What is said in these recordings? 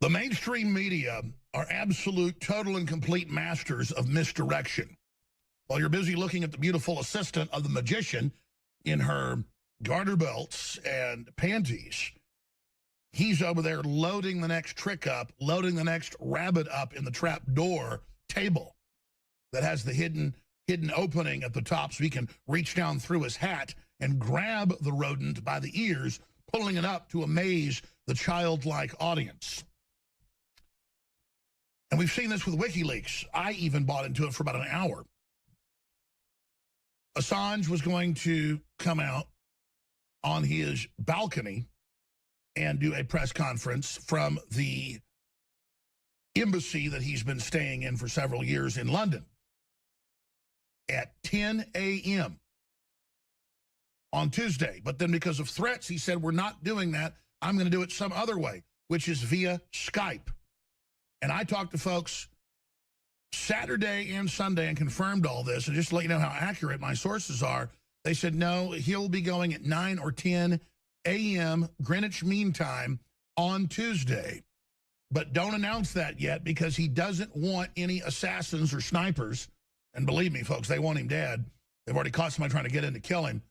The mainstream media are absolute, total, and complete masters of misdirection. While you're busy looking at the beautiful assistant of the magician in her garter belts and panties, he's over there loading the next trick up, loading the next rabbit up in the trap door table that has the hidden opening at the top so he can reach down through his hat and grab the rodent by the ears, pulling it up to amaze the childlike audience. And we've seen this with Wikileaks. I even bought into it for about an hour. Assange was going to come out on his balcony and do a press conference from the embassy that he's been staying in for several years in London at 10 a.m. on Tuesday. But then because of threats, he said, we're not doing that. I'm going to do it some other way, which is via Skype. And I talked to folks Saturday and Sunday and confirmed all this. And just to let you know how accurate my sources are, they said, no, he'll be going at 9 or 10 a.m. Greenwich Mean Time on Tuesday. But don't announce that yet because he doesn't want any assassins or snipers. And believe me, folks, they want him dead. They've already caught somebody trying to get in to kill him.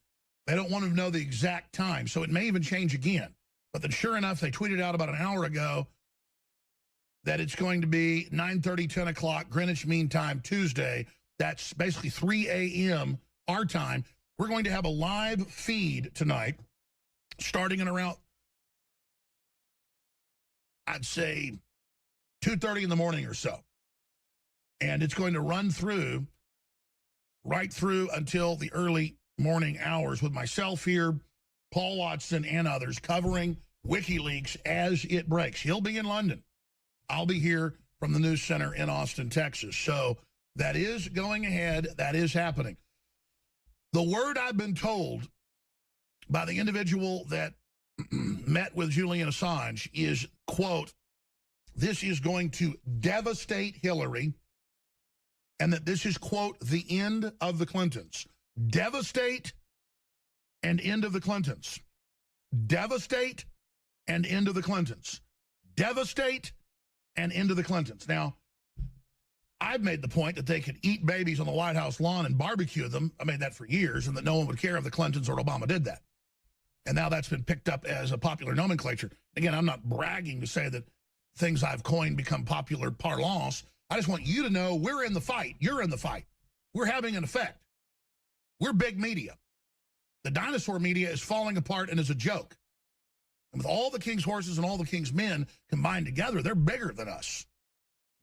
They don't want him to know the exact time. So it may even change again. But then sure enough, they tweeted out about an hour ago that it's going to be 9:30, 10 o'clock Greenwich Mean Time Tuesday. That's basically 3 a.m. our time. We're going to have a live feed tonight starting at around, I'd say, 2:30 in the morning or so. And it's going to run through, right through until the early morning hours with myself here, Paul Watson, and others covering WikiLeaks as it breaks. He'll be in London. I'll be here from the news center in Austin, Texas. So that is going ahead. That is happening. The word I've been told by the individual that met with Julian Assange is, quote, this is going to devastate Hillary, and that this is, quote, the end of the Clintons. Devastate and end of the Clintons. Devastate and end of the Clintons. Devastate and end of the Clintons. Now, I've made the point that they could eat babies on the White House lawn and barbecue them. I made that for years, and that no one would care if the Clintons or Obama did that. And now that's been picked up as a popular nomenclature. Again, I'm not bragging to say that things I've coined become popular parlance. I just want you to know we're in the fight. You're in the fight. We're having an effect. We're big media. The dinosaur media is falling apart and is a joke. And with all the king's horses and all the king's men combined together, they're bigger than us.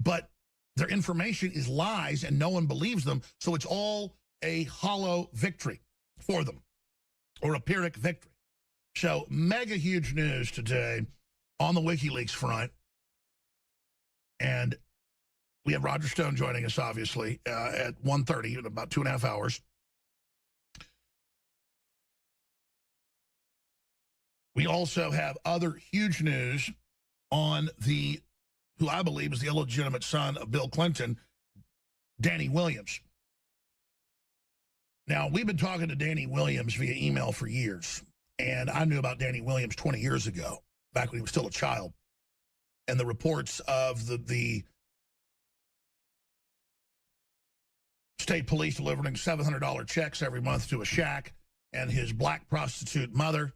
But their information is lies and no one believes them. So it's all a hollow victory for them, or a Pyrrhic victory. So mega huge news today on the WikiLeaks front. And we have Roger Stone joining us, obviously, at 1:30 in about 2.5 hours. We also have other huge news on the, who I believe is the illegitimate son of Bill Clinton, Danny Williams. Now, we've been talking to Danny Williams via email for years, and I knew about Danny Williams 20 years ago, back when he was still a child, and the reports of the state police delivering $700 checks every month to a shack and his black prostitute mother.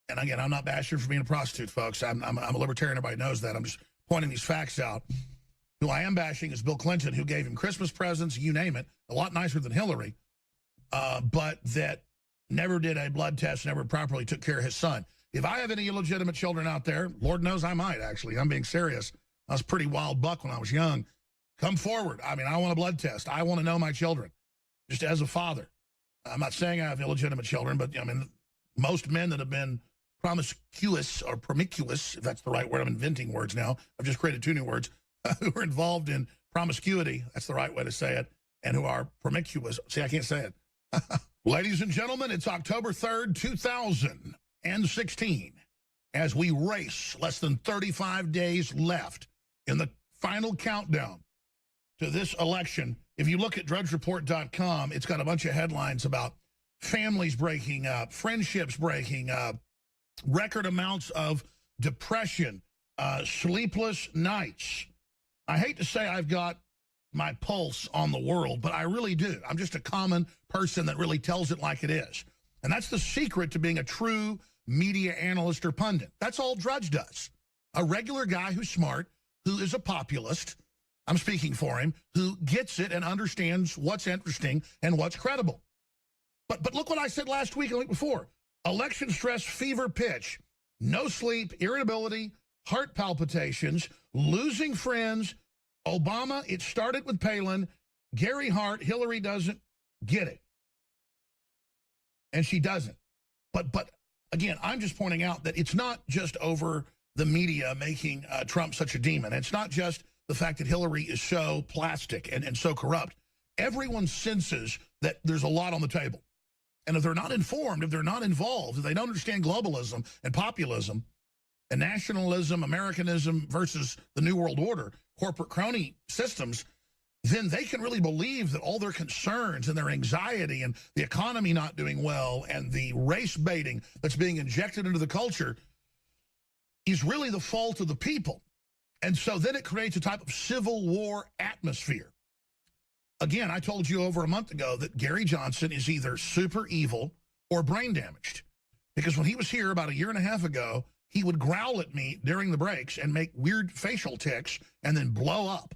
And again, I'm not bashing for being a prostitute, folks. I'm a libertarian. Everybody knows that. I'm just pointing these facts out. Who I am bashing is Bill Clinton, who gave him Christmas presents, you name it, a lot nicer than Hillary, but that never did a blood test, never properly took care of his son. If I have any illegitimate children out there, Lord knows I might, actually. I'm being serious. I was a pretty wild buck when I was young. Come forward. I mean, I want a blood test. I want to know my children, just as a father. I'm not saying I have illegitimate children, but I mean, most men that have been promiscuous, or promiscuous, if that's the right word, I'm inventing words now. I've just created 2 new words, who are involved in promiscuity, that's the right way to say it, and who are promiscuous. See, I can't say it. Ladies and gentlemen, it's October 3rd, 2016, as we race less than 35 days left in the final countdown to this election. If you look at drudgereport.com, it's got a bunch of headlines about families breaking up, friendships breaking up, record amounts of depression, sleepless nights. I hate to say I've got my pulse on the world, but I really do. I'm just a common person that really tells it like it is. And that's the secret to being a true media analyst or pundit. That's all Drudge does. A regular guy who's smart, who is a populist, I'm speaking for him, who gets it and understands what's interesting and what's credible. But look what I said last week and the week before. Election stress, fever pitch, no sleep, irritability, heart palpitations, losing friends, Obama, it started with Palin, Gary Hart, Hillary doesn't get it. And she doesn't. But again, I'm just pointing out that it's not just over the media making Trump such a demon. It's not just the fact that Hillary is so plastic and so corrupt. Everyone senses that there's a lot on the table. And if they're not informed, if they're not involved, if they don't understand globalism and populism and nationalism, Americanism versus the New World Order, corporate crony systems, then they can really believe that all their concerns and their anxiety and the economy not doing well and the race baiting that's being injected into the culture is really the fault of the people. And so then it creates a type of civil war atmosphere. Again, I told you over a month ago that Gary Johnson is either super evil or brain damaged. Because when he was here about a year and a half ago, he would growl at me during the breaks and make weird facial tics and then blow up,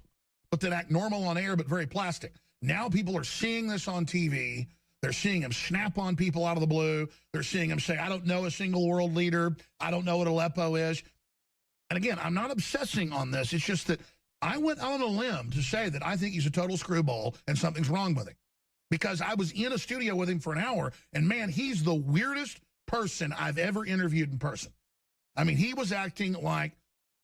but then act normal on air, but very plastic. Now people are seeing this on TV. They're seeing him snap on people out of the blue. They're seeing him say, I don't know a single world leader. I don't know what Aleppo is. And again, I'm not obsessing on this. It's just that I went on a limb to say that I think he's a total screwball and something's wrong with him. Because I was in a studio with him for an hour, and man, he's the weirdest person I've ever interviewed in person. I mean, he was acting like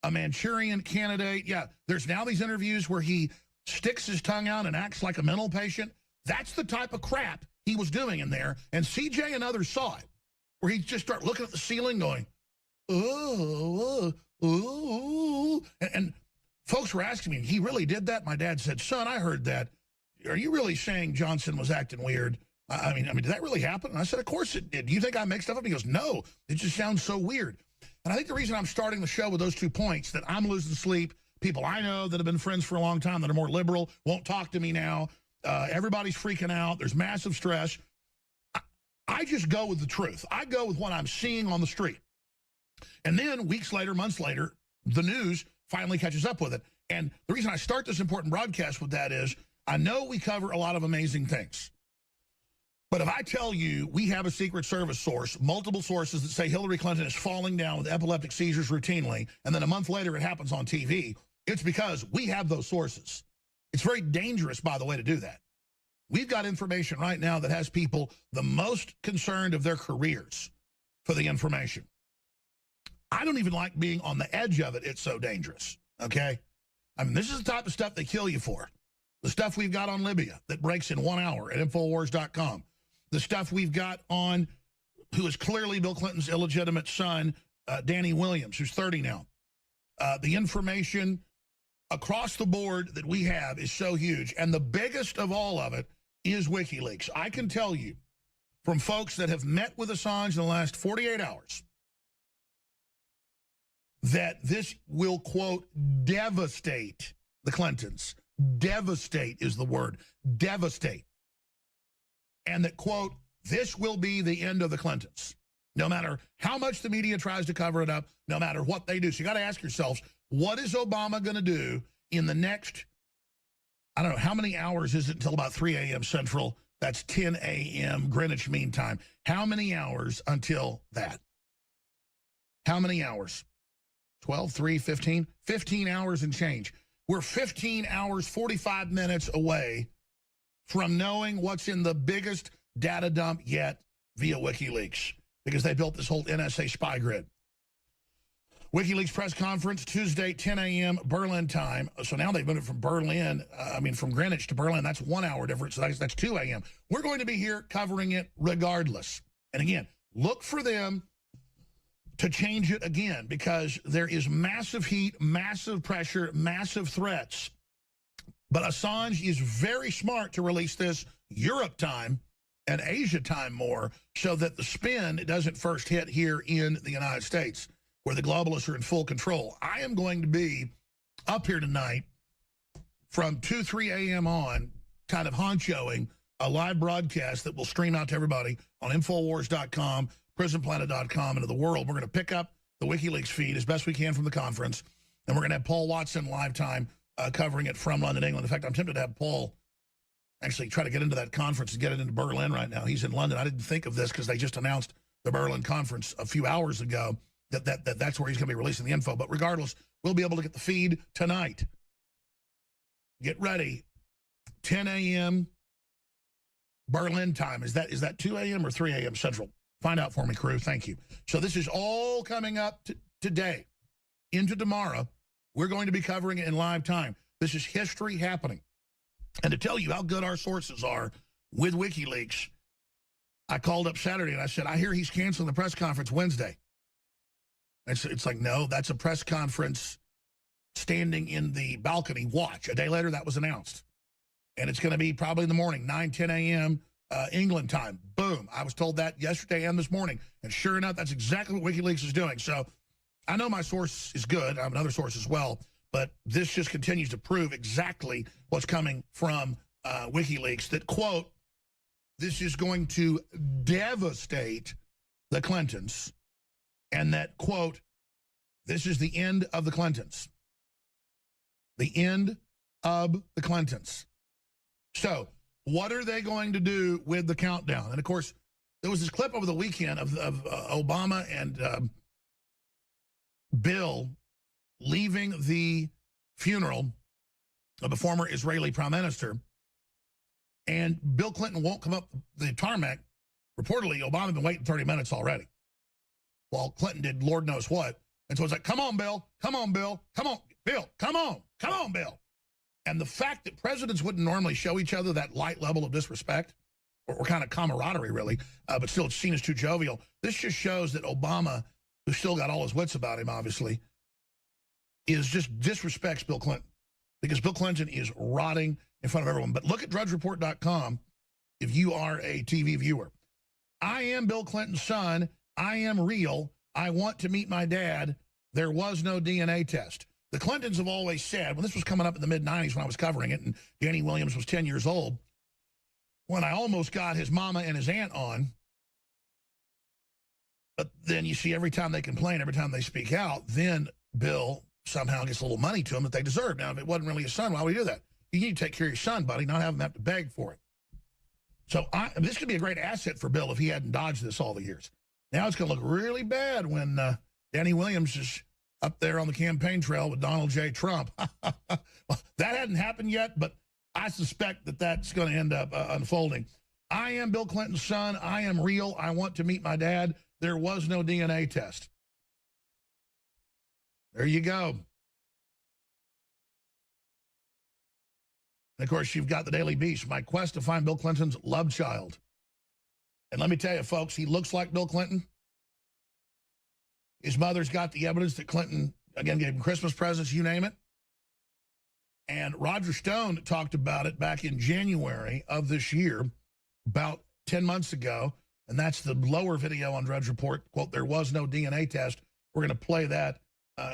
a Manchurian candidate. Yeah, there's now these interviews where he sticks his tongue out and acts like a mental patient. That's the type of crap he was doing in there. And CJ and others saw it, where he'd just start looking at the ceiling going, oh, and folks were asking me, he really did that? My dad said, son, I heard that. Are you really saying Johnson was acting weird? I mean, did that really happen? And I said, of course it did. Do you think I make stuff up? He goes, no, it just sounds so weird. And I think the reason I'm starting the show with those 2 points, that I'm losing sleep, people I know that have been friends for a long time that are more liberal won't talk to me now. Everybody's freaking out. There's massive stress. I just go with the truth. I go with what I'm seeing on the street. And then weeks later, months later, the news finally catches up with it. And the reason I start this important broadcast with that is I know we cover a lot of amazing things. But if I tell you we have a Secret Service source, multiple sources that say Hillary Clinton is falling down with epileptic seizures routinely, and then a month later it happens on TV, it's because we have those sources. It's very dangerous, by the way, to do that. We've got information right now that has people the most concerned of their careers for the information. I don't even like being on the edge of it. It's so dangerous, okay? I mean, this is the type of stuff they kill you for. The stuff we've got on Libya that breaks in 1 hour at Infowars.com. The stuff we've got on who is clearly Bill Clinton's illegitimate son, Danny Williams, who's 30 now. The information across the board that we have is so huge. And the biggest of all of it is Wikileaks. I can tell you from folks that have met with Assange in the last 48 hours that this will, quote, devastate the Clintons. Devastate is the word. Devastate. And that, quote, this will be the end of the Clintons. No matter how much the media tries to cover it up, no matter what they do. So you got to ask yourselves, what is Obama going to do in the next, I don't know, how many hours is it until about 3 a.m. Central? That's 10 a.m. Greenwich Mean Time. How many hours until that? How many hours? 12, 3, 15? 15 hours and change. We're 15 hours, 45 minutes away from knowing what's in the biggest data dump yet via WikiLeaks, because they built this whole NSA spy grid. WikiLeaks press conference, Tuesday, 10 a.m. Berlin time. So now they've moved it from Berlin, from Greenwich to Berlin. That's 1 hour difference, so that's 2 a.m. We're going to be here covering it regardless. And again, look for them to change it again, because there is massive heat, massive pressure, massive threats. But Assange is very smart to release this Europe time and Asia time more, so that the spin doesn't first hit here in the United States. where the globalists are in full control. I am going to be up here tonight from 2, 3 a.m. on, kind of honchoing a live broadcast that will stream out to everybody on Infowars.com, PrisonPlanet.com, into the world. We're going to pick up the WikiLeaks feed as best we can from the conference, and we're going to have Paul Watson live time covering it from London, England. In fact, I'm tempted to have Paul actually try to get into that conference and get it into Berlin right now. He's in London. I didn't think of this because they just announced the Berlin conference a few hours ago that's where he's going to be releasing the info. But regardless, we'll be able to get the feed tonight. Get ready. 10 a.m. Berlin time. Is that 2 a.m. or 3 a.m. Central? Find out for me, crew. Thank you. So this is all coming up today into tomorrow. We're going to be covering it in live time. This is history happening. And to tell you how good our sources are with WikiLeaks, I called up Saturday and I said, I hear he's canceling the press conference Wednesday. It's like, no, that's a press conference standing in the balcony. Watch. A day later, that was announced. And it's going to be probably in the morning, 9, 10 a.m. England time. Boom. I was told that yesterday and this morning. And sure enough, that's exactly what WikiLeaks is doing. So I know my source is good. I have another source as well. But this just continues to prove exactly what's coming from WikiLeaks. That, quote, this is going to devastate the Clintons. And that, quote, this is the end of the Clintons. The end of the Clintons. So what are they going to do with the countdown? And, of course, there was this clip over the weekend of Obama and Bill leaving the funeral of a former Israeli prime minister. And Bill Clinton won't come up the tarmac. Reportedly, Obama had been waiting 30 minutes already, while Clinton did Lord knows what. And so it's like, come on, Bill. Come on, Bill. Come on, Bill. Come on. Come on, Bill. And the fact that presidents wouldn't normally show each other that light level of disrespect, or kind of camaraderie, really, but still it's seen as too jovial, this just shows that Obama, who still got all his wits about him, obviously, is just disrespects Bill Clinton. Because Bill Clinton is rotting in front of everyone. But look at DrudgeReport.com if you are a TV viewer. I am Bill Clinton's son. I am real. I want to meet my dad. There was no DNA test. The Clintons have always said, when this was coming up in the mid-'90s when I was covering it, and Danny Williams was 10 years old, when I almost got his mama and his aunt on, but then you see every time they complain, every time they speak out, then Bill somehow gets a little money to him that they deserve. Now, if it wasn't really his son, why would he do that? You need to take care of your son, buddy, not have him have to beg for it. So this could be a great asset for Bill if he hadn't dodged this all the years. Now it's going to look really bad when Danny Williams is up there on the campaign trail with Donald J. Trump. Well, that hadn't happened yet, but I suspect that that's going to end up unfolding. I am Bill Clinton's son. I am real. I want to meet my dad. There was no DNA test. There you go. And, of course, you've got the Daily Beast, my quest to find Bill Clinton's love child. And let me tell you, folks, he looks like Bill Clinton. His mother's got the evidence that Clinton, again, gave him Christmas presents, you name it. And Roger Stone talked about it back in January of this year, about 10 months ago. And that's the lower video on Drudge Report. Quote, there was no DNA test. We're going to play that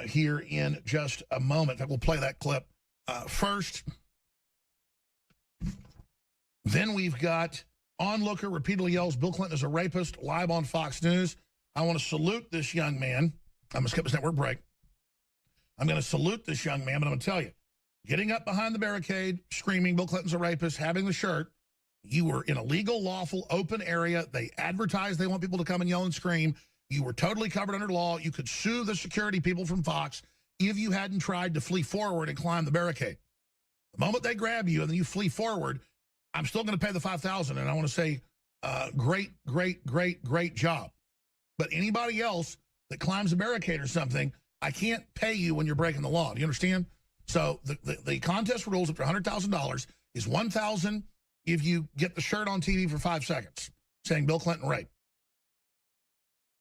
here in just a moment. In fact, we'll play that clip first. Then we've got onlooker repeatedly yells Bill Clinton is a rapist, live on Fox News. I want to salute this young man. I'm going to skip this network break. I'm going to salute this young man, but I'm going to tell you, getting up behind the barricade, screaming Bill Clinton's a rapist, having the shirt, you were in a legal, lawful, open area. They advertised they want people to come and yell and scream. You were totally covered under law. You could sue the security people from Fox if you hadn't tried to flee forward and climb the barricade. The moment they grab you and then you flee forward, I'm still going to pay the $5,000, and I want to say great, great, great, great job. But anybody else that climbs a barricade or something, I can't pay you when you're breaking the law. Do you understand? So the contest rules up to $100,000 is $1,000 if you get the shirt on TV for 5 seconds saying Bill Clinton rape.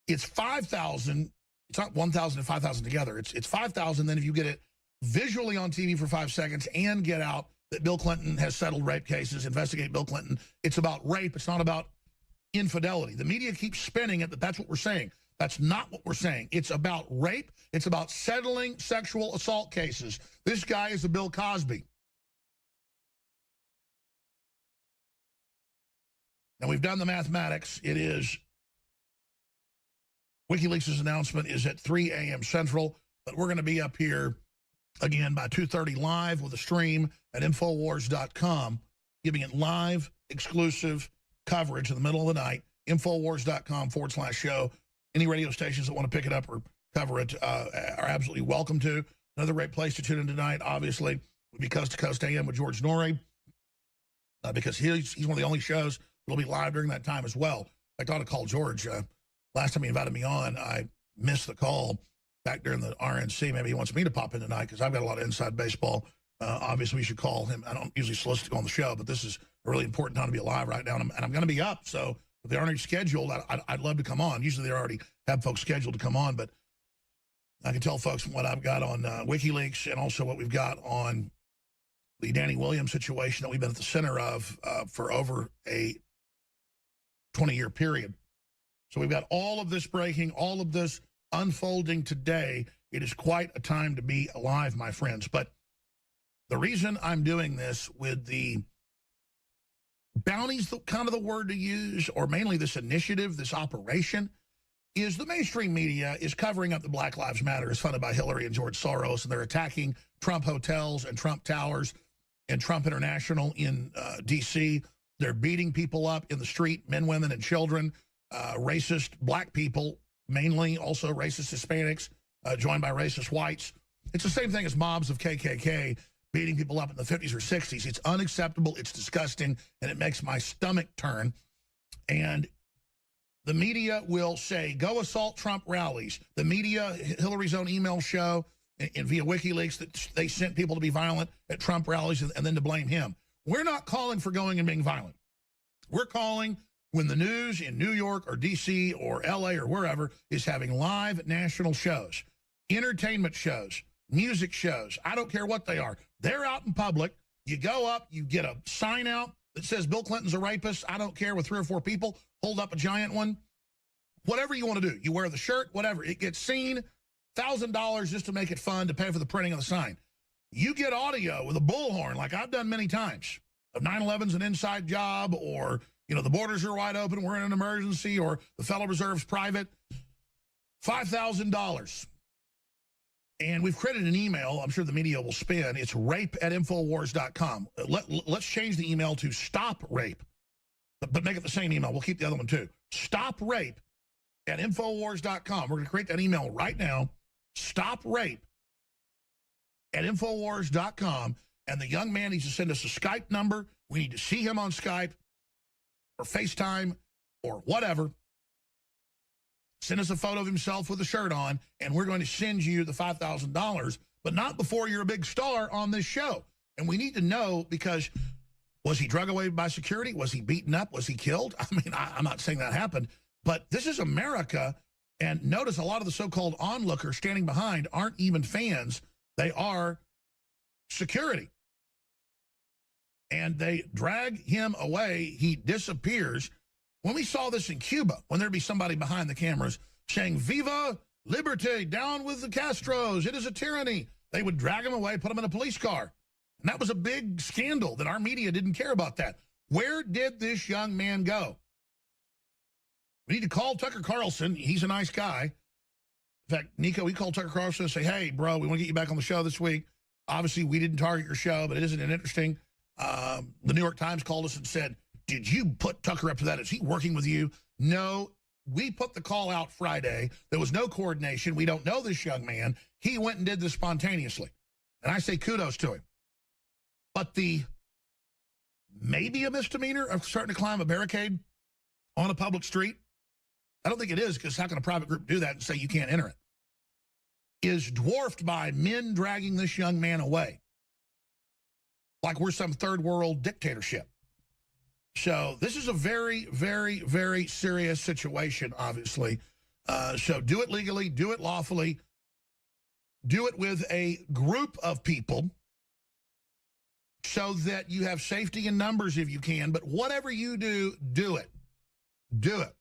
It's $5,000. It's not $1,000 and $5,000 together. It's $5,000 then if you get it visually on TV for 5 seconds and get out that Bill Clinton has settled rape cases, investigate Bill Clinton. It's about rape. It's not about infidelity. The media keeps spinning it that that's what we're saying. That's not what we're saying. It's about rape. It's about settling sexual assault cases. This guy is a Bill Cosby. Now, we've done the mathematics. It is, Wikileaks' announcement is at 3 a.m. Central, but we're going to be up here again by 2:30 live with a stream at Infowars.com, giving it live, exclusive coverage in the middle of the night. Infowars.com/show. Any radio stations that want to pick it up or cover it are absolutely welcome to. Another great place to tune in tonight, obviously, would be Coast to Coast AM with George Norrie, because he's one of the only shows that'll be live during that time as well. I thought to call George. Last time he invited me on, I missed the call back during the RNC. Maybe he wants me to pop in tonight because I've got a lot of inside baseball. Obviously, we should call him. I don't usually solicit to go on the show, but this is a really important time to be alive right now, and I'm going to be up, so if they aren't already scheduled, I'd love to come on. Usually they already have folks scheduled to come on, but I can tell folks what I've got on WikiLeaks and also what we've got on the Danny Williams situation that we've been at the center of for over a 20-year period. So we've got all of this breaking, all of this unfolding today. It is quite a time to be alive, my friends. But the reason I'm doing this with the bounty's kind of the word to use, or mainly this initiative, this operation, is the mainstream media is covering up the Black Lives Matter is funded by Hillary and George Soros, and they're attacking Trump hotels and Trump towers and Trump International in D.C. They're beating people up in the street, men, women, and children, racist black people, mainly also racist Hispanics, joined by racist whites. It's the same thing as mobs of KKK beating people up in the 50s or 60s. It's unacceptable, it's disgusting, and it makes my stomach turn. And the media will say, go assault Trump rallies. The media, Hillary's own email show, and via WikiLeaks, that they sent people to be violent at Trump rallies and then to blame him. We're not calling for going and being violent. We're calling when the news in New York or D.C. or L.A. or wherever is having live national shows, entertainment shows, music shows, I don't care what they are. They're out in public. You go up, you get a sign out that says Bill Clinton's a rapist, I don't care, with 3 or 4 people, hold up a giant one. Whatever you want to do. You wear the shirt, whatever. It gets seen, $1,000 just to make it fun, to pay for the printing of the sign. You get audio with a bullhorn, like I've done many times, of 9/11's an inside job, or, you know, the borders are wide open, we're in an emergency, or the Federal Reserve's private, $5,000. And we've created an email I'm sure the media will spin. It's rape@infowars.com. Let's change the email to stop rape, but make it the same email. We'll keep the other one too. Stop rape@infowars.com. We're going to create that email right now. Stop rape@infowars.com. And the young man needs to send us a Skype number. We need to see him on Skype or FaceTime or whatever. Send us a photo of himself with a shirt on, and we're going to send you the $5,000, but not before you're a big star on this show. And we need to know, because was he drug away by security? Was he beaten up? Was he killed? I mean, I'm not saying that happened, but this is America. And notice a lot of the so-called onlookers standing behind aren't even fans. They are security. And they drag him away. He disappears. When we saw this in Cuba, when there'd be somebody behind the cameras saying, "Viva Liberty, down with the Castros, it is a tyranny," they would drag him away, put him in a police car. And that was a big scandal that our media didn't care about that. Where did this young man go? We need to call Tucker Carlson. He's a nice guy. In fact, Nico, we called Tucker Carlson and say, "Hey, bro, we want to get you back on the show this week. Obviously, we didn't target your show, but isn't it interesting? The New York Times called us and said, did you put Tucker up to that? Is he working with you?" No, we put the call out Friday. There was no coordination. We don't know this young man. He went and did this spontaneously. And I say kudos to him. But the maybe a misdemeanor of starting to climb a barricade on a public street, I don't think it is, because how can a private group do that and say you can't enter it, is dwarfed by men dragging this young man away like we're some third world dictatorship. So this is a very, very, very serious situation, obviously. So do it legally, do it lawfully, do it with a group of people so that you have safety in numbers if you can. But whatever you do, do it. Do it.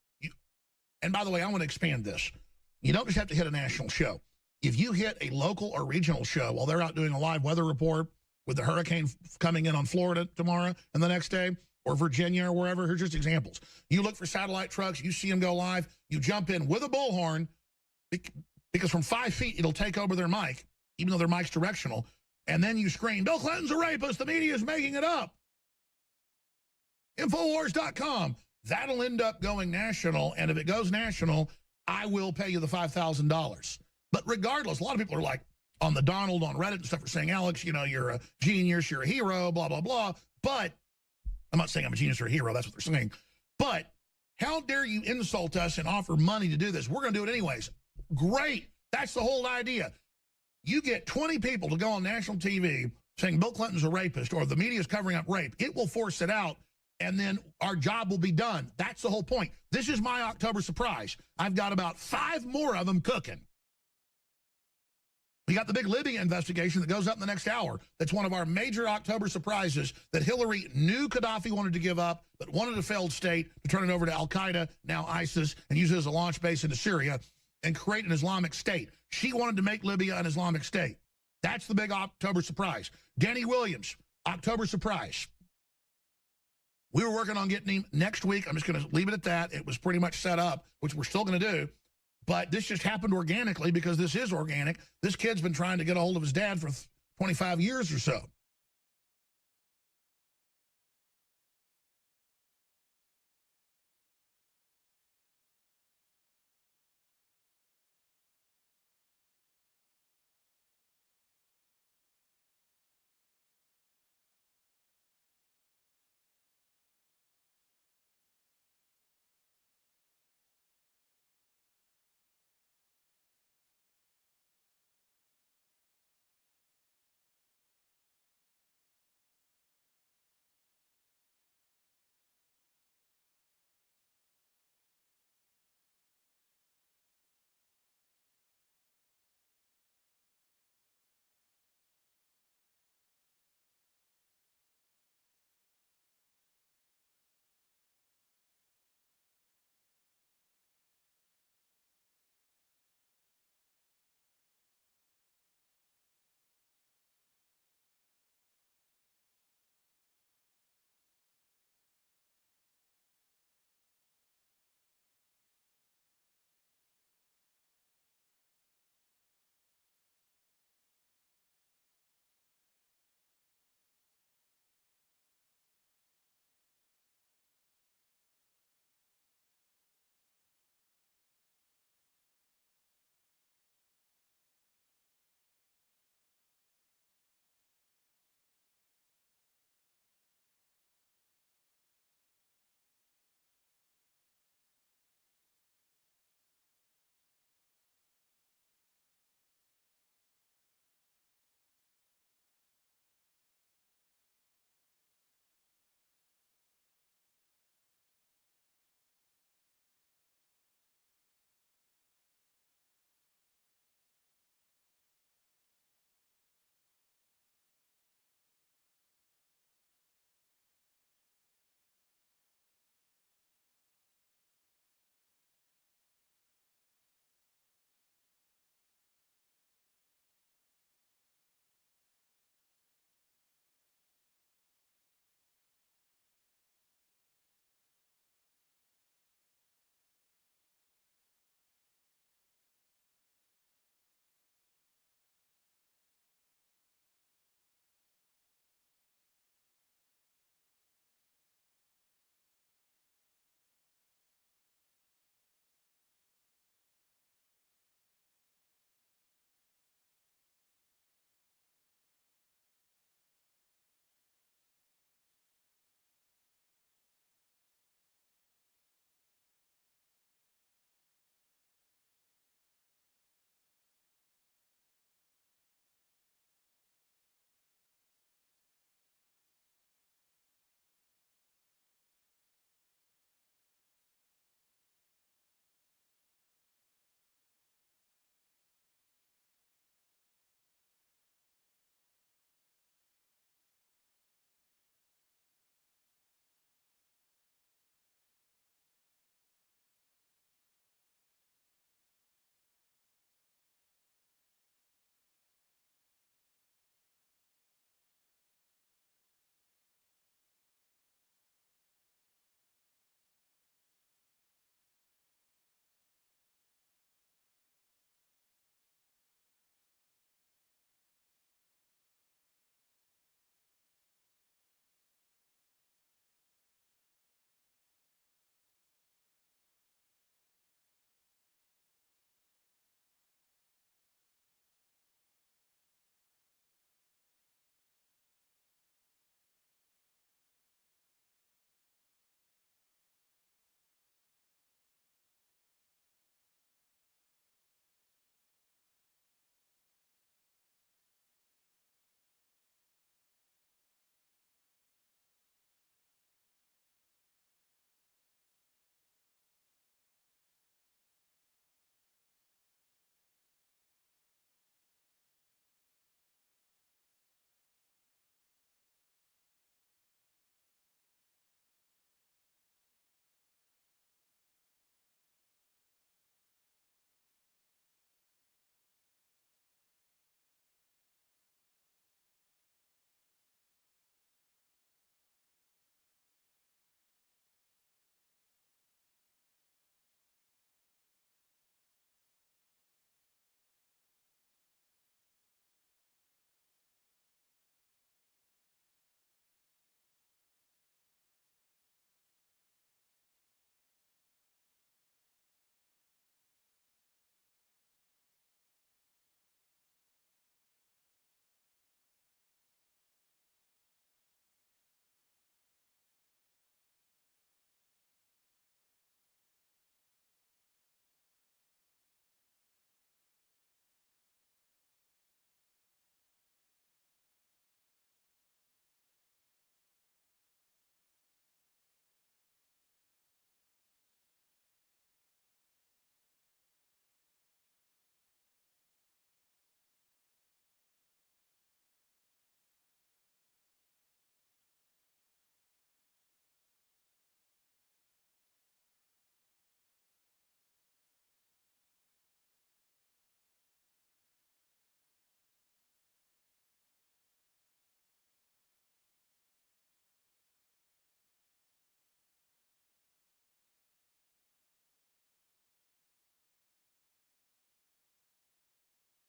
And by the way, I want to expand this. You don't just have to hit a national show. If you hit a local or regional show while they're out doing a live weather report with the hurricane coming in on Florida tomorrow and the next day, or Virginia or wherever, here's just examples. You look for satellite trucks, you see them go live, you jump in with a bullhorn, because from 5 feet it'll take over their mic, even though their mic's directional, and then you scream, Bill Clinton's a rapist, the media is making it up. Infowars.com. That'll end up going national, and if it goes national, I will pay you the $5,000. But regardless, a lot of people are like, on the Donald, on Reddit and stuff, are saying, Alex, you know, you're a genius, you're a hero, blah, blah, blah. But I'm not saying I'm a genius or a hero, that's what they're saying. But how dare you insult us and offer money to do this? We're going to do it anyways. Great. That's the whole idea. You get 20 people to go on national TV saying Bill Clinton's a rapist or the media is covering up rape. It will force it out, and then our job will be done. That's the whole point. This is my October surprise. I've got about 5 more of them cooking. We got the big Libya investigation that goes up in the next hour. That's one of our major October surprises that Hillary knew Gaddafi wanted to give up, but wanted a failed state to turn it over to Al-Qaeda, now ISIS, and use it as a launch base into Syria and create an Islamic State. She wanted to make Libya an Islamic State. That's the big October surprise. Danny Williams, October surprise. We were working on getting him next week. I'm just going to leave it at that. It was pretty much set up, which we're still going to do. But this just happened organically because this is organic. This kid's been trying to get a hold of his dad for 25 years or so.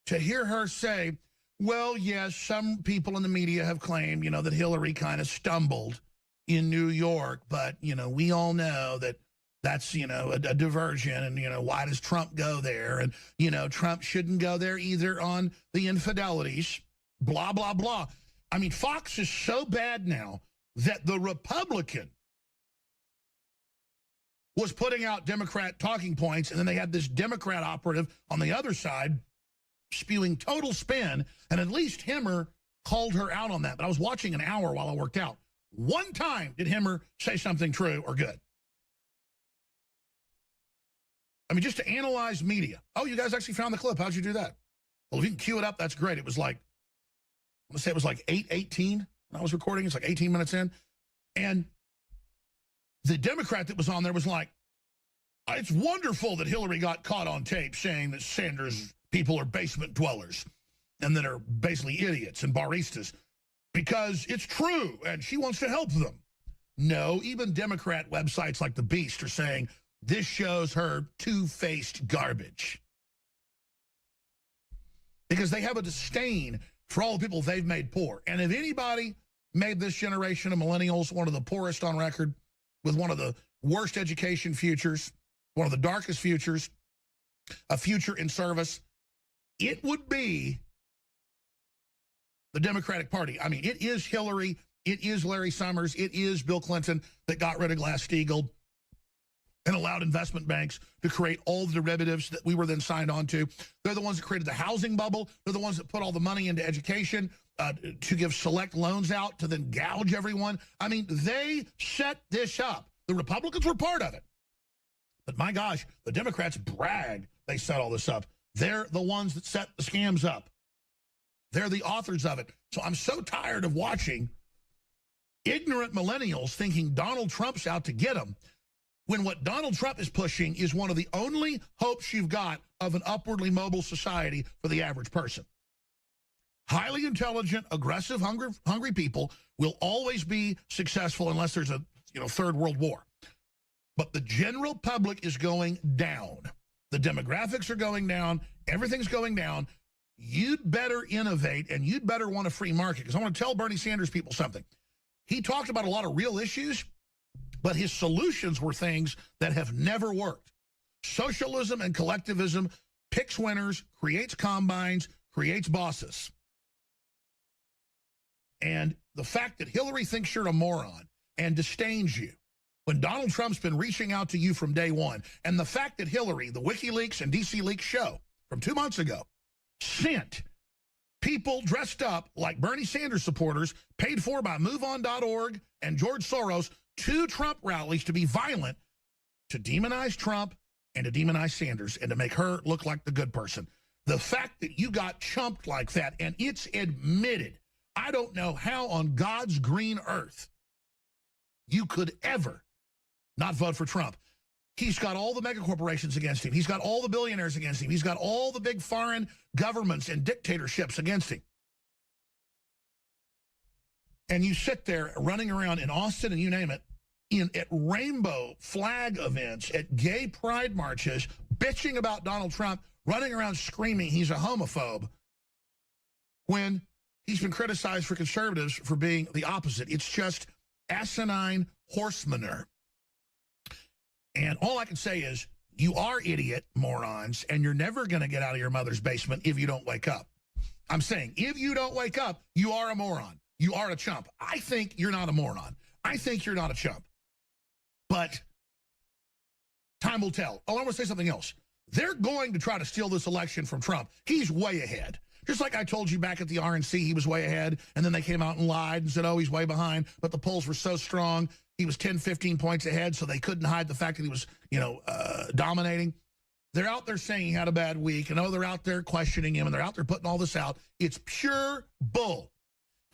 to hear her say, well, yes, some people in the media have claimed, that Hillary kind of stumbled in New York, but, we all know that that's, a diversion, and, why does Trump go there? And, Trump shouldn't go there either on the infidelities, blah, blah, blah. I mean, Fox is so bad now that the Republican was putting out Democrat talking points, and then they had this Democrat operative on the other side spewing total spin, and at least Hemmer called her out on that. But I was watching an hour while I worked out. One time did Hemmer say something true or good. I mean, just to analyze media. Oh, you guys actually found the clip. How'd you do that? Well, if you can cue it up, that's great. It was like, I'm going to say it was like 8:18 when I was recording. It's like 18 minutes in. And the Democrat that was on there was like, it's wonderful that Hillary got caught on tape saying that Sanders people are basement dwellers and that are basically idiots and baristas because it's true and she wants to help them. No, even Democrat websites like The Beast are saying this shows her two-faced garbage because they have a disdain for all the people they've made poor. And if anybody made this generation of millennials one of the poorest on record with one of the worst education futures, one of the darkest futures, a future in service, it would be the Democratic Party. I mean, it is Hillary, it is Larry Summers, it is Bill Clinton that got rid of Glass-Steagall and allowed investment banks to create all the derivatives that we were then signed on to. They're the ones that created the housing bubble. They're the ones that put all the money into education to give select loans out to then gouge everyone. I mean, they set this up. The Republicans were part of it. But my gosh, the Democrats brag they set all this up. They're the ones that set the scams up. They're the authors of it. So I'm so tired of watching ignorant millennials thinking Donald Trump's out to get them, when what Donald Trump is pushing is one of the only hopes you've got of an upwardly mobile society for the average person. Highly intelligent, aggressive, hungry people will always be successful unless there's a third world war. But the general public is going down. The demographics are going down. Everything's going down. You'd better innovate, and you'd better want a free market. Because I want to tell Bernie Sanders people something. He talked about a lot of real issues, but his solutions were things that have never worked. Socialism and collectivism picks winners, creates combines, creates bosses. And the fact that Hillary thinks you're a moron and disdains you, when Donald Trump's been reaching out to you from day one, and the fact that Hillary, the WikiLeaks and DC Leaks show from 2 months ago, sent people dressed up like Bernie Sanders supporters, paid for by MoveOn.org and George Soros, to Trump rallies to be violent, to demonize Trump and to demonize Sanders and to make her look like the good person. The fact that you got chumped like that, and it's admitted, I don't know how on God's green earth you could ever not vote for Trump. He's got all the mega corporations against him. He's got all the billionaires against him. He's got all the big foreign governments and dictatorships against him. And you sit there running around in Austin and you name it, at rainbow flag events, at gay pride marches, bitching about Donald Trump, running around screaming he's a homophobe, when he's been criticized for conservatives for being the opposite. It's just asinine horse manure. And all I can say is, you are idiot morons, and you're never going to get out of your mother's basement if you don't wake up. I'm saying, if you don't wake up, you are a moron. You are a chump. I think you're not a moron. I think you're not a chump. But time will tell. Oh, I want to say something else. They're going to try to steal this election from Trump. He's way ahead. Just like I told you back at the RNC, he was way ahead, and then they came out and lied and said, oh, he's way behind. But the polls were so strong, he was 10, 15 points ahead, so they couldn't hide the fact that he was, dominating. They're out there saying he had a bad week, and they're out there questioning him, and they're out there putting all this out. It's pure bull.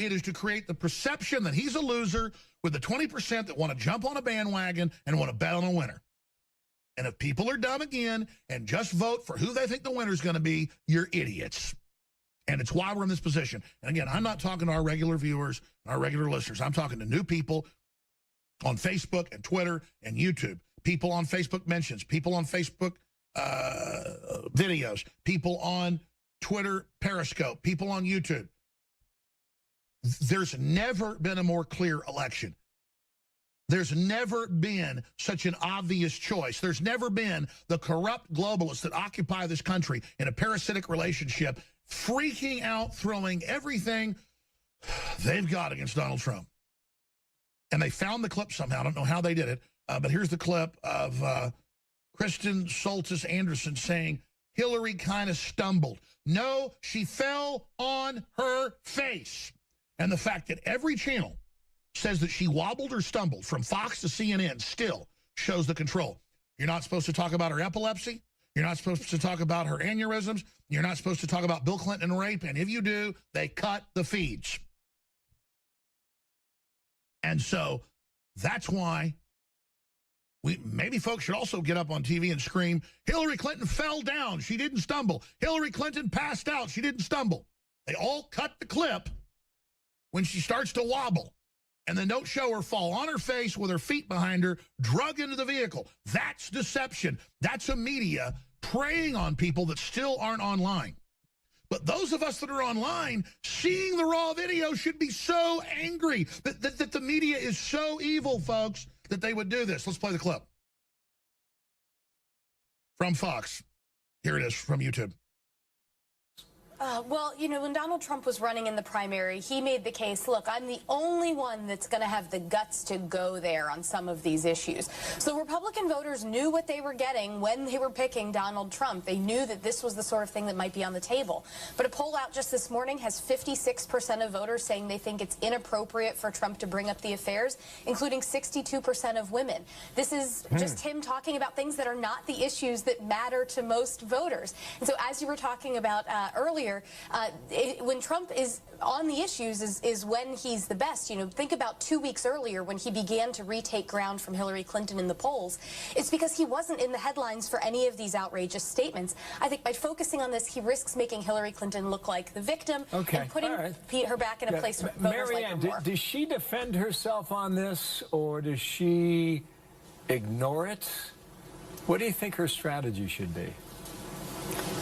It is to create the perception that he's a loser with the 20% that want to jump on a bandwagon and want to bet on a winner. And if people are dumb again and just vote for who they think the winner's going to be, you're idiots. And it's why we're in this position. And again, I'm not talking to our regular viewers, our regular listeners. I'm talking to new people on Facebook and Twitter and YouTube, people on Facebook mentions, people on Facebook videos, people on Twitter, Periscope, people on YouTube. There's never been a more clear election. There's never been such an obvious choice. There's never been the corrupt globalists that occupy this country in a parasitic relationship freaking out, throwing everything they've got against Donald Trump. And they found the clip somehow. I don't know how they did it, but here's the clip of Kristen Soltis Anderson saying Hillary kind of stumbled. No, she fell on her face. And the fact that every channel says that she wobbled or stumbled, from Fox to CNN, still shows the control. You're not supposed to talk about her epilepsy. You're not supposed to talk about her aneurysms. You're not supposed to talk about Bill Clinton and rape. And if you do, they cut the feeds. And so that's why maybe folks should also get up on TV and scream, Hillary Clinton fell down. She didn't stumble. Hillary Clinton passed out. She didn't stumble. They all cut the clip when she starts to wobble. And then don't show her fall on her face with her feet behind her, drug into the vehicle. That's deception. That's a media preying on people that still aren't online. But those of us that are online, seeing the raw video, should be so angry that the media is so evil, folks, that they would do this. Let's play the clip. From Fox. Here it is from YouTube. Well, you know, when Donald Trump was running in the primary, he made the case, look, I'm the only one that's going to have the guts to go there on some of these issues. So Republican voters knew what they were getting when they were picking Donald Trump. They knew that this was the sort of thing that might be on the table. But a poll out just this morning has 56% of voters saying they think it's inappropriate for Trump to bring up the affairs, including 62% of women. This is just him talking about things that are not the issues that matter to most voters. And so as you were talking about earlier, when Trump is on the issues is when he's the best. You know, think about 2 weeks earlier when he began to retake ground from Hillary Clinton in the polls. It's because he wasn't in the headlines for any of these outrageous statements. I think by focusing on this, he risks making Hillary Clinton look like the victim and putting her back in a place where voters like her more. Does she defend herself on this, or does she ignore it? What do you think her strategy should be?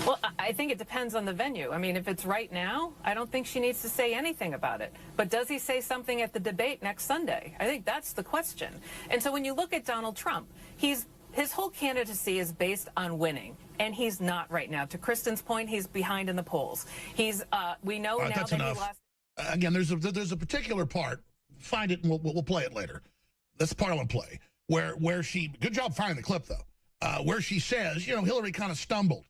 Well, I think it depends on the venue. I mean, if it's right now, I don't think she needs to say anything about it. But does he say something at the debate next Sunday? I think that's the question. And so when you look at Donald Trump, his whole candidacy is based on winning. And he's not right now. To Kristen's point, he's behind in the polls. We know now that he lost. Again, there's a particular part. Find it and we'll play it later. That's the part I want to play. Where she, good job finding the clip though, where she says, you know, Hillary kind of stumbled.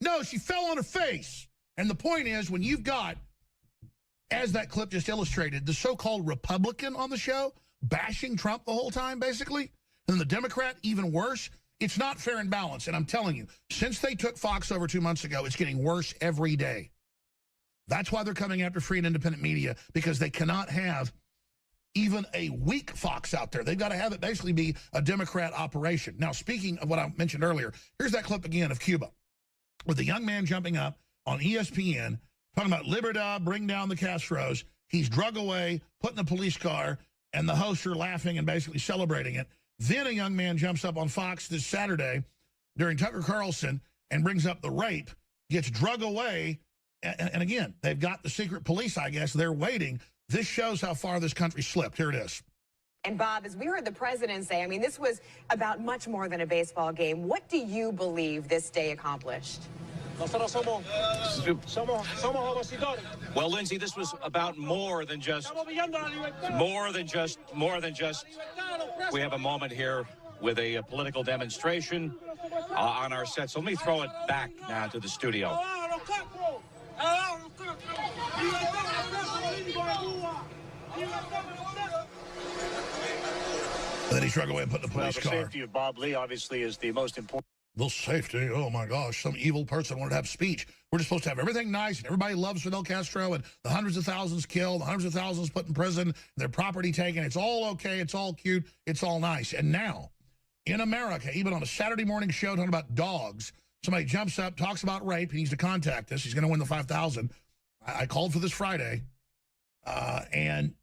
No, she fell on her face. And the point is, when you've got, as that clip just illustrated, the so-called Republican on the show bashing Trump the whole time, basically, and the Democrat even worse, it's not fair and balanced. And I'm telling you, since they took Fox over 2 months ago, it's getting worse every day. That's why they're coming after free and independent media, because they cannot have even a weak Fox out there. They've got to have it basically be a Democrat operation. Now, speaking of what I mentioned earlier, here's that clip again of Cuba, with the young man jumping up on ESPN, talking about Libertad, bring down the Castros. He's drug away, put in a police car, and the hosts are laughing and basically celebrating it. Then a young man jumps up on Fox this Saturday during Tucker Carlson and brings up the rape, gets drug away, and again, they've got the secret police, I guess. They're waiting. This shows how far this country slipped. Here it is. And Bob, as we heard the president say, I mean, this was about much more than a baseball game. What do you believe this day accomplished? Well, Lindsay, this was about more than just. We have a moment here with a political demonstration on our set. So let me throw it back now to the studio. Then he struck away and put in the police car. The safety of Bob Lee, obviously, is the most important. The safety, oh my gosh, some evil person wanted to have speech. We're just supposed to have everything nice, and everybody loves Fidel Castro, and the hundreds of thousands killed, the hundreds of thousands put in prison, their property taken. It's all okay, it's all cute, it's all nice. And now, in America, even on a Saturday morning show talking about dogs, somebody jumps up, talks about rape. He needs to contact us. He's going to win the $5,000. I called for this Friday, and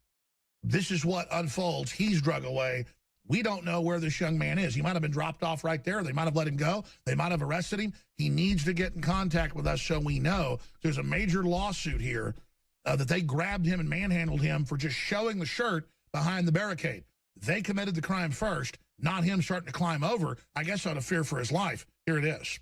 this is what unfolds. He's drug away. We don't know where this young man is. He might have been dropped off right there. They might have let him go. They might have arrested him. He needs to get in contact with us so we know. There's a major lawsuit here that they grabbed him and manhandled him for just showing the shirt behind the barricade. They committed the crime first, not him starting to climb over, I guess out of fear for his life. Here it is.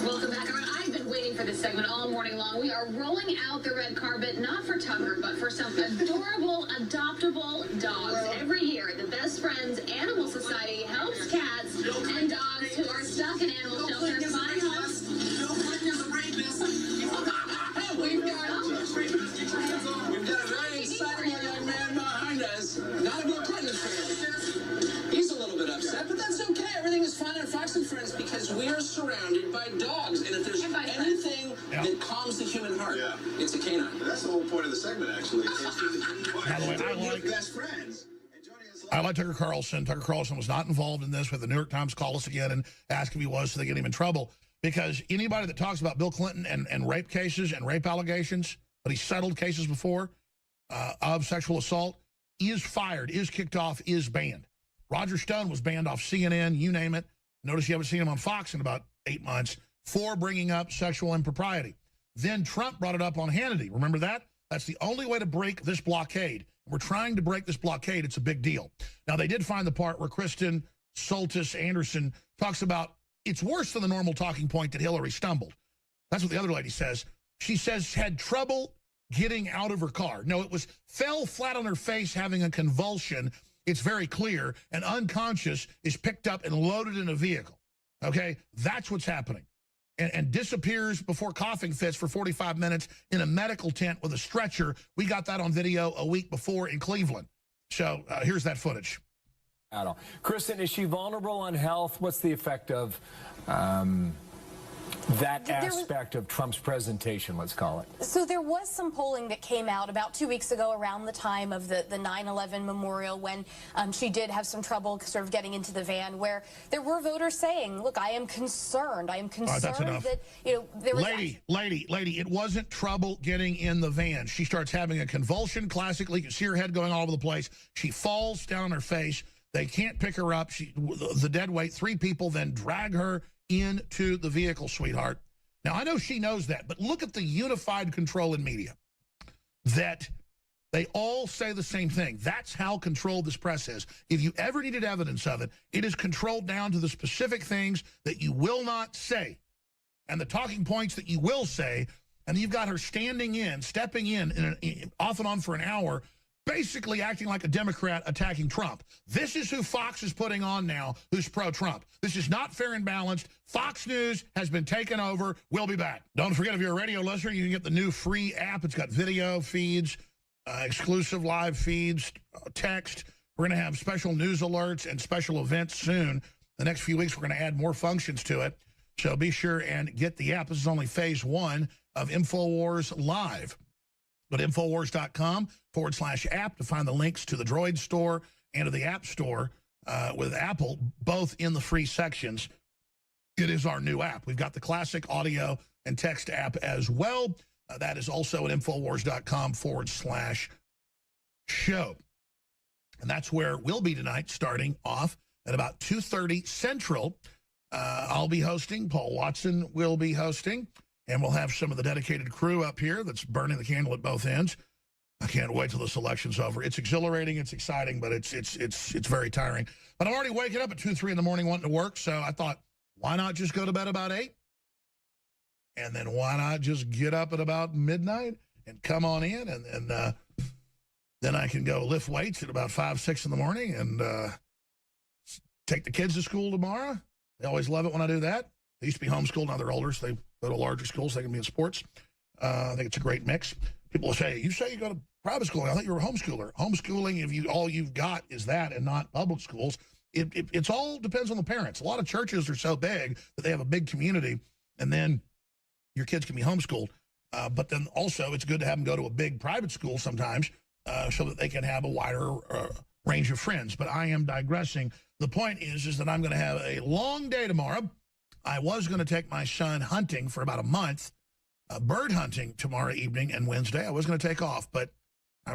Welcome back. I've been waiting for this segment all morning long. We are rolling out the red carpet, not for Tucker, but for some adorable, adoptable dogs. Every year, the Best Friends Animal Society helps cats and dogs who are stuck in animal shelters find homes. We've got a very exciting young man behind us. Not a Bill Clinton fan. He's a little bit upset, but that's okay. Everything is fine at Fox and Friends because we are surrounded by dogs. And if there's anything that calms the human heart, it's a canine. That's the whole point of the segment, actually. By the way, I like Best Friends. I like Tucker Carlson. Tucker Carlson was not involved in this. With the New York Times call us again and ask if he was so they get him in trouble. Because anybody that talks about Bill Clinton and rape cases and rape allegations, but he settled cases before of sexual assault, is fired, is kicked off, is banned. Roger Stone was banned off CNN, you name it. Notice you haven't seen him on Fox in about 8 months for bringing up sexual impropriety. Then Trump brought it up on Hannity. Remember that? That's the only way to break this blockade. We're trying to break this blockade. It's a big deal. Now, they did find the part where Kristen Soltis Anderson talks about it's worse than the normal talking point that Hillary stumbled. That's what the other lady says. She says had trouble getting out of her car. No, it was fell flat on her face having a convulsion. It's very clear. And unconscious is picked up and loaded in a vehicle. Okay? That's what's happening. And disappears before coughing fits for 45 minutes in a medical tent with a stretcher. We got that on video a week before in Cleveland. So here's that footage. Kristen, is she vulnerable on health? What's the effect of that aspect of Trump's presentation, let's call it? So there was some polling that came out about 2 weeks ago around the time of the 9/11 memorial when she did have some trouble sort of getting into the van, where there were voters saying, look, I am concerned. I am concerned that, you know, there was... Lady, it wasn't trouble getting in the van. She starts having a convulsion, classically. You can see her head going all over the place. She falls down on her face. They can't pick her up. The dead weight, 3 people then drag her into the vehicle, sweetheart. Now, I know she knows that, but look at the unified control in media. That they all say the same thing. That's how controlled this press is. If you ever needed evidence of it, it is controlled down to the specific things that you will not say and the talking points that you will say. And you've got her stepping in off and on for an hour, basically acting like a Democrat attacking Trump. This is who Fox is putting on now, who's pro-Trump. This is not fair and balanced. Fox News has been taken over. We'll be back. Don't forget, if you're a radio listener, you can get the new free app. It's got video feeds, exclusive live feeds, text. We're going to have special news alerts and special events soon. The next few weeks, we're going to add more functions to it. So be sure and get the app. This is only phase 1 of InfoWars Live. Go to Infowars.com/app to find the links to the Droid store and to the App Store with Apple, both in the free sections. It is our new app. We've got the classic audio and text app as well. That is also at Infowars.com/show. And that's where we'll be tonight, starting off at about 2:30 Central. I'll be hosting. Paul Watson will be hosting. And we'll have some of the dedicated crew up here that's burning the candle at both ends. I can't wait till this election's over. It's exhilarating, it's exciting, but it's very tiring. But I'm already waking up at 2, 3 in the morning wanting to work, so I thought, why not just go to bed about 8? And then why not just get up at about midnight and come on in, and then I can go lift weights at about 5, 6 in the morning and take the kids to school tomorrow. They always love it when I do that. They used to be homeschooled, now they're older, so they go to larger schools, they can be in sports. I think it's a great mix. People will say, you say you go to private school. I thought you were a homeschooler. Homeschooling, if all you've got is that and not public schools, it's all depends on the parents. A lot of churches are so big that they have a big community, and then your kids can be homeschooled. But then also it's good to have them go to a big private school sometimes so that they can have a wider range of friends. But I am digressing. The point is that I'm going to have a long day tomorrow. I was going to take my son hunting for about a month, bird hunting tomorrow evening and Wednesday. I was going to take off, but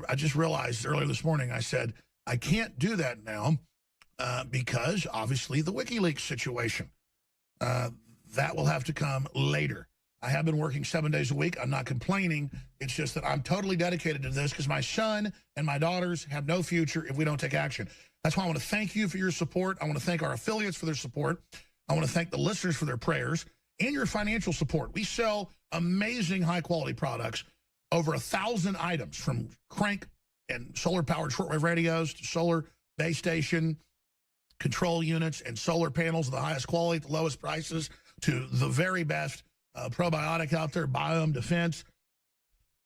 I just realized earlier this morning, I said, I can't do that now because obviously the WikiLeaks situation. That will have to come later. I have been working 7 days a week. I'm not complaining. It's just that I'm totally dedicated to this because my son and my daughters have no future if we don't take action. That's why I want to thank you for your support. I want to thank our affiliates for their support. I want to thank the listeners for their prayers and your financial support. We sell amazing high-quality products, over 1,000 items, from crank and solar-powered shortwave radios to solar base station control units and solar panels of the highest quality at the lowest prices to the very best probiotic out there, Biome Defense,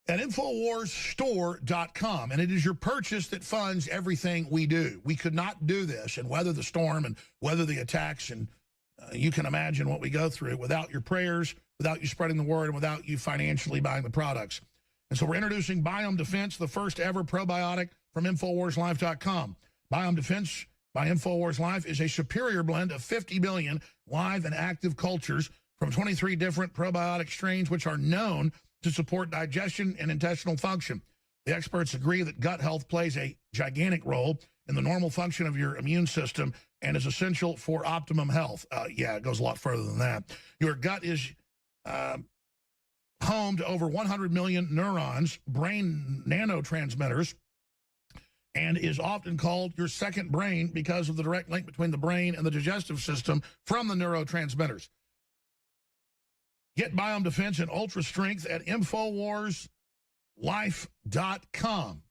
at InfoWarsStore.com. And it is your purchase that funds everything we do. We could not do this and weather the storm and weather the attacks, and you can imagine what we go through without your prayers, without you spreading the word, and without you financially buying the products. And so we're introducing Biome Defense, the first ever probiotic from InfoWarsLife.com. Biome Defense by InfoWars Life is a superior blend of 50 billion live and active cultures from 23 different probiotic strains, which are known to support digestion and intestinal function. The experts agree that gut health plays a gigantic role in the normal function of your immune system and is essential for optimum health. Yeah, it goes a lot further than that. Your gut is home to over 100 million neurons, brain nanotransmitters, and is often called your second brain because of the direct link between the brain and the digestive system from the neurotransmitters. Get Biome Defense in ultra strength at InfoWarsLife.com.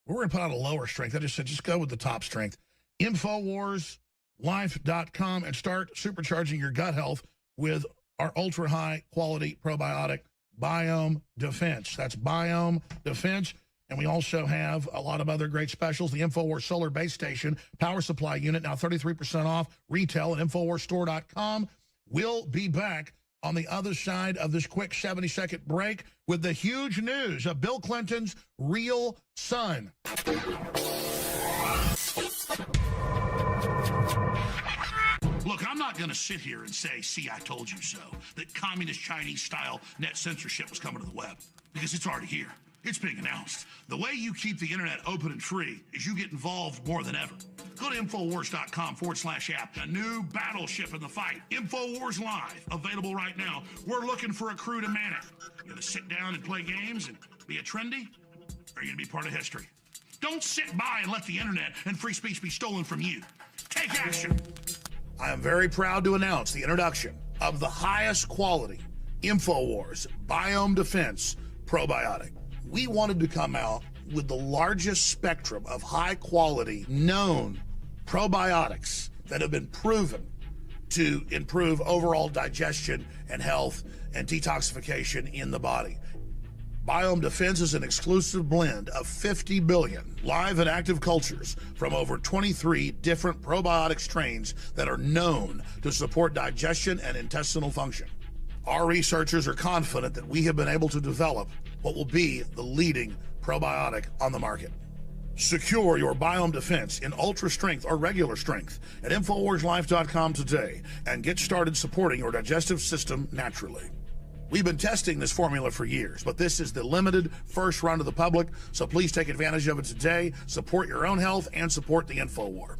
We're going to put out a lower strength. I just said just go with the top strength. InfoWarsLife.com, and start supercharging your gut health with our ultra high quality probiotic Biome Defense. That's Biome Defense. And we also have a lot of other great specials. The InfoWars Solar Base Station Power Supply Unit, now 33% off retail at InfoWarsStore.com. We'll be back on the other side of this quick 70-second break with the huge news of Bill Clinton's real son. Look, I'm not going to sit here and say, see, I told you so, that communist Chinese-style net censorship was coming to the web, because it's already here. It's being announced. The way you keep the internet open and free is you get involved more than ever. Go to Infowars.com/app. A new battleship in the fight. Infowars Live. Available right now. We're looking for a crew to man it. You going to sit down and play games and be a trendy? Or are you going to be part of history? Don't sit by and let the internet and free speech be stolen from you. Take action. I am very proud to announce the introduction of the highest quality Infowars Biome Defense probiotic. We wanted to come out with the largest spectrum of high-quality, known probiotics that have been proven to improve overall digestion and health and detoxification in the body. Biome Defense is an exclusive blend of 50 billion live and active cultures from over 23 different probiotic strains that are known to support digestion and intestinal function. Our researchers are confident that we have been able to develop what will be the leading probiotic on the market. Secure your Biome Defense in ultra strength or regular strength at InfoWarsLife.com today and get started supporting your digestive system naturally. We've been testing this formula for years, but this is the limited first run to the public, so please take advantage of it today. Support your own health and support the InfoWar.